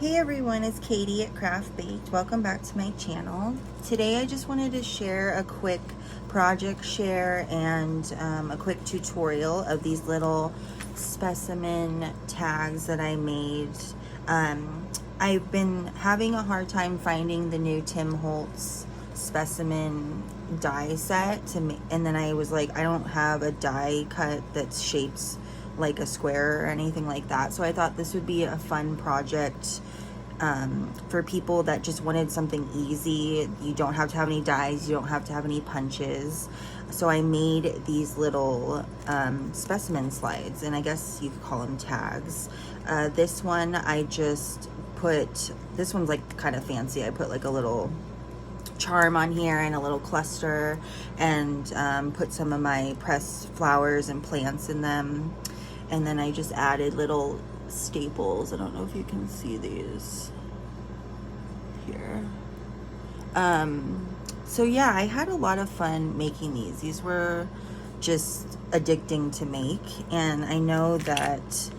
Hey everyone, it's Katie at Craft Baked. Welcome back to my channel. Today I just wanted to share a quick project share and a quick tutorial of these little specimen tags that I made. I've been having a hard time finding the new Tim Holtz specimen die set and then I was like, I don't have a die cut that's shaped like a square or anything like that, so I thought this would be a fun project for people that just wanted something easy. You don't have to have any dies, you don't have to have any punches. So I made these little specimen slides, and I guess you could call them tags. This one I just put, this one's like kind of fancy. I put like a little charm on here and a little cluster, and put some of my pressed flowers and plants in them. And then I just added little staples. I don't know if you can see these here. So yeah, I had a lot of fun making these. These were just addicting to make, and I know that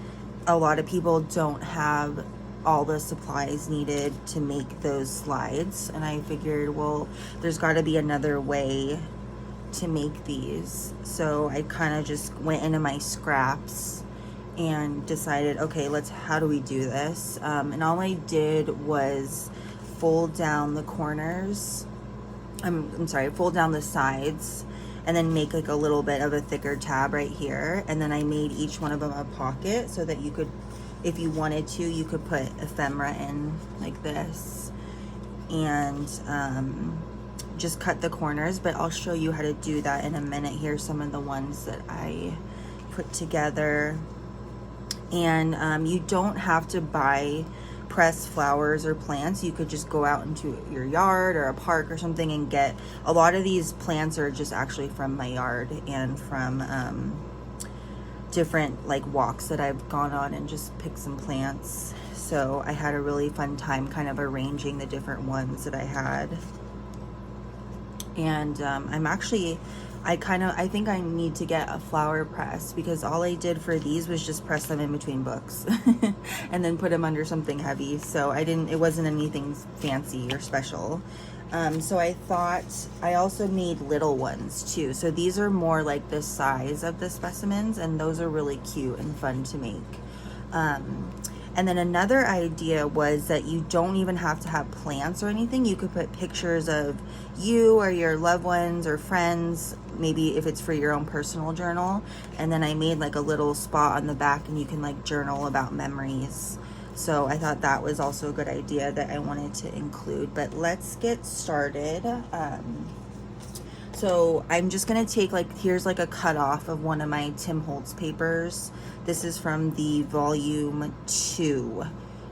a lot of people don't have all the supplies needed to make those slides, and I figured, well, there's got to be another way to make these. So I kind of just went into my scraps and decided, okay, how do we do this? And all I did was fold down the corners, I'm sorry, fold down the sides, and then make like a little bit of a thicker tab right here. And then I made each one of them a pocket so that you could, if you wanted to, you could put ephemera in like this, and just cut the corners. But I'll show you how to do that in a minute. Here's some of the ones that I put together. And you don't have to buy pressed flowers or plants. You could just go out into your yard or a park or something and get, a lot of these plants are just actually from my yard and from different like walks that I've gone on and just picked some plants. So I had a really fun time kind of arranging the different ones that I had. And I think I need to get a flower press, because all I did for these was just press them in between books and then put them under something heavy. So it wasn't anything fancy or special. So I thought I also made little ones too. So these are more like the size of the specimens, and those are really cute and fun to make. And then another idea was that you don't even have to have plants or anything. You could put pictures of you or your loved ones or friends, maybe if it's for your own personal journal. And then I made like a little spot on the back, and you can like journal about memories. So I thought that was also a good idea that I wanted to include. But let's get started. So I'm just gonna take here's like a cut off of one of my Tim Holtz papers. This is from the volume 2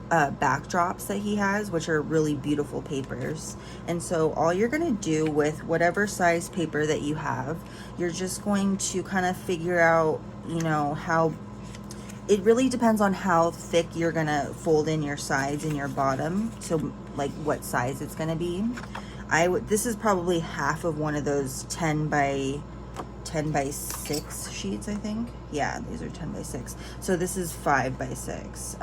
backdrops that he has, which are really beautiful papers. And so all you're gonna do with whatever size paper that you have, you're just going to kind of figure out, how, it really depends on how thick you're gonna fold in your sides and your bottom. So like what size it's gonna be. This is probably half of one of those 10 by 6 sheets, I think. Yeah, these are 10 by 6. So this is 5 by 6.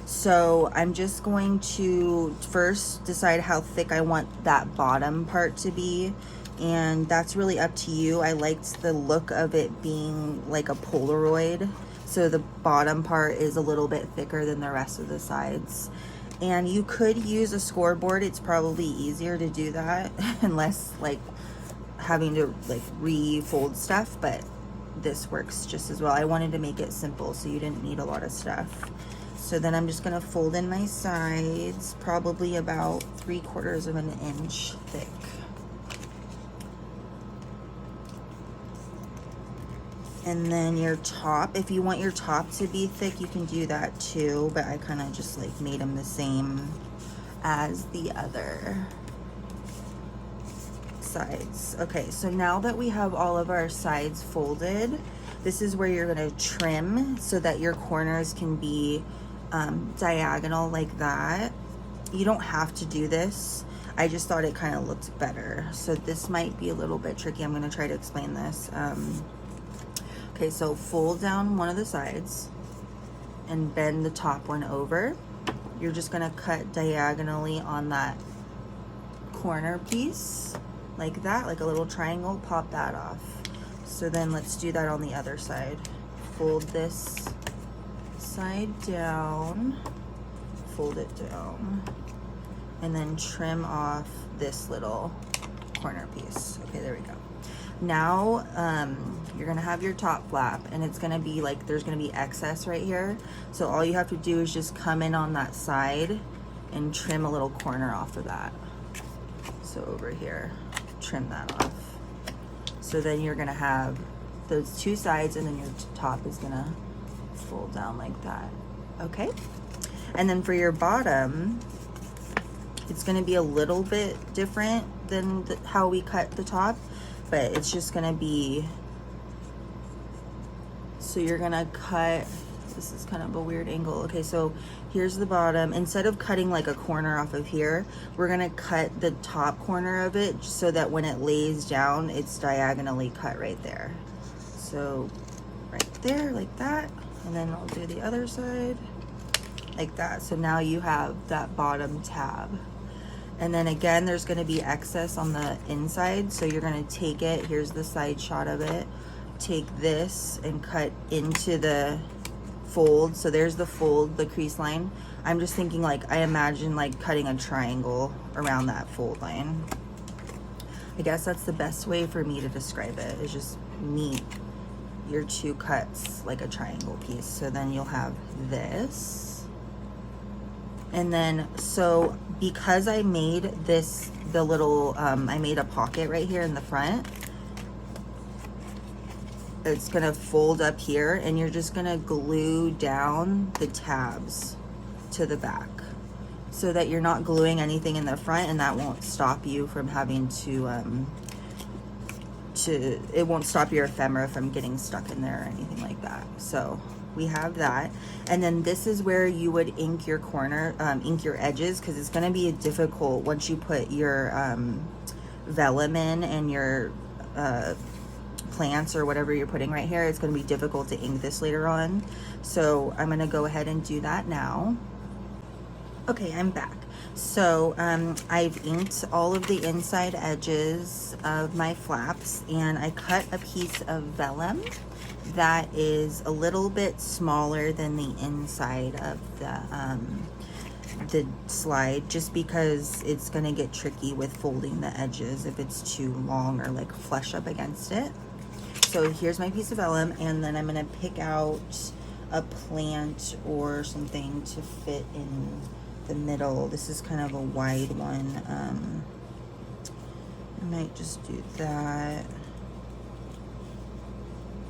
So I'm just going to first decide how thick I want that bottom part to be. And that's really up to you. I liked the look of it being like a Polaroid. So the bottom part is a little bit thicker than the rest of the sides. And you could use a scoreboard. It's probably easier to do that and less like having to like refold stuff, but this works just as well. I wanted to make it simple so you didn't need a lot of stuff. So then I'm just gonna fold in my sides, probably about 3/4 of an inch thick. And then your top, if you want your top to be thick, you can do that too, but I kind of just like made them the same as the other sides. Okay, so now that we have all of our sides folded, this is where you're gonna trim so that your corners can be diagonal like that. You don't have to do this. I just thought it kind of looked better. So this might be a little bit tricky. I'm gonna try to explain this. Okay, so fold down one of the sides and bend the top one over. you're just gonna cut diagonally on that corner piece like that, like a little triangle, pop that off. So then let's do that on the other side. Fold this side down, fold it down, and then trim off this little corner piece. Okay, there we go. Now you're gonna have your top flap, and it's gonna be like there's gonna be excess right here. So all you have to do is just come in on that side and trim a little corner off of that. So over here, trim that off. So then you're gonna have those two sides, and then your top is gonna fold down like that. Okay? And then for your bottom, it's gonna be a little bit different than how we cut the top, but it's just gonna be, so you're gonna cut, this is kind of a weird angle. Okay, so here's the bottom. Instead of cutting like a corner off of here, we're gonna cut the top corner of it so that when it lays down, it's diagonally cut right there. So right there, like that. And then I'll do the other side like that. So now you have that bottom tab. And then again, there's gonna be excess on the inside. So you're gonna take it, here's the side shot of it, take this and cut into the fold. So there's the fold, the crease line. I'm just thinking like, I imagine like cutting a triangle around that fold line. I guess that's the best way for me to describe it, is just meet your two cuts like a triangle piece. So then you'll have this. And then, so because I made this, the little, I made a pocket right here in the front, it's gonna fold up here, and you're just gonna glue down the tabs to the back so that you're not gluing anything in the front, and that won't stop you from having to it won't stop your ephemera from getting stuck in there or anything like that. So we have that. And then this is where you would ink your corner, ink your edges, because it's going to be difficult once you put your vellum in and your plants or whatever you're putting right here. It's going to be difficult to ink this later on. So I'm going to go ahead and do that now. Okay, I'm back. So I've inked all of the inside edges of my flaps, and I cut a piece of vellum that is a little bit smaller than the inside of the slide, just because it's going to get tricky with folding the edges if it's too long or like flush up against it. So here's my piece of vellum, and then I'm going to pick out a plant or something to fit in the middle. This is kind of a wide one. I might just do that.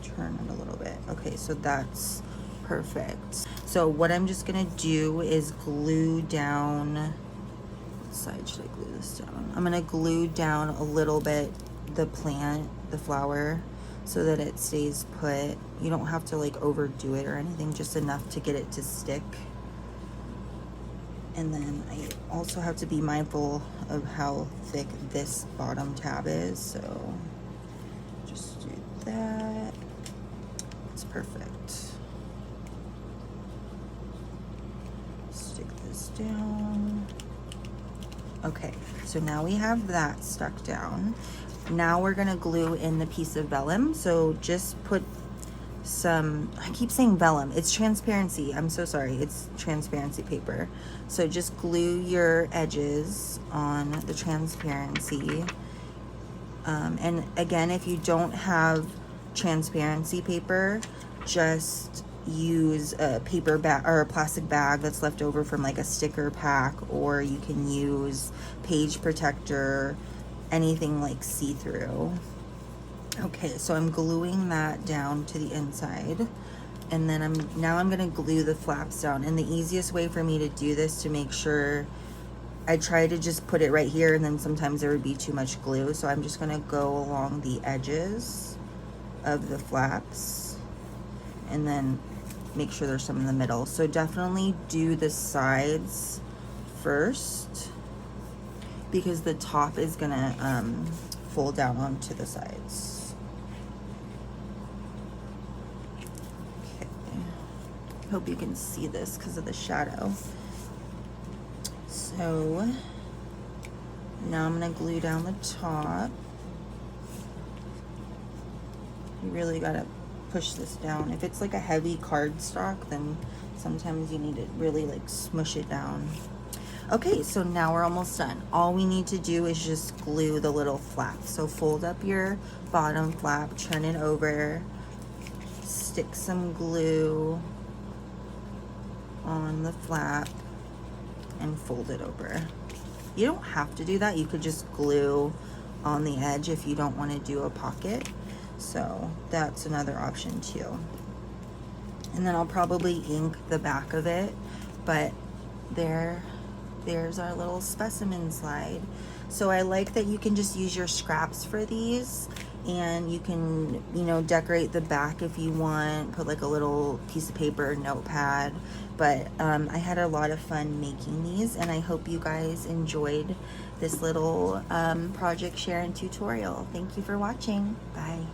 Turn it a little bit. Okay, so that's perfect. So what I'm just gonna do is glue down, what side should I glue this down? I'm gonna glue down a little bit the plant, the flower, so that it stays put. You don't have to like overdo it or anything, just enough to get it to stick. And then I also have to be mindful of how thick this bottom tab is, so just do that. It's perfect. Stick this down. Okay, so now we have that stuck down. Now we're gonna glue in the piece of vellum. So just put some, I keep saying vellum, it's transparency, I'm so sorry, it's transparency paper. So just glue your edges on the transparency. And again, if you don't have transparency paper, just use a paper bag or a plastic bag that's left over from like a sticker pack, or you can use page protector, anything like see-through. Okay, so I'm gluing that down to the inside, and then now I'm gonna glue the flaps down. And the easiest way for me to do this, to make sure, I try to just put it right here, and then sometimes there would be too much glue, so I'm just gonna go along the edges of the flaps and then make sure there's some in the middle. So definitely do the sides first, because the top is gonna fold down onto the sides. Okay, hope you can see this because of the shadow. So now I'm going to glue down the top. You really got to push this down. If it's like a heavy cardstock, then sometimes you need to really like smush it down. Okay, so now we're almost done. All we need to do is just glue the little flap. So fold up your bottom flap, turn it over, stick some glue on the flap, and fold it over. You don't have to do that. You could just glue on the edge if you don't want to do a pocket. So that's another option too. And then I'll probably ink the back of it, but there's our little specimen slide. So I like that you can just use your scraps for these, and you can, you know, decorate the back if you want, put like a little piece of paper, notepad. But I had a lot of fun making these, and I hope you guys enjoyed this little project share and tutorial. Thank you for watching. Bye.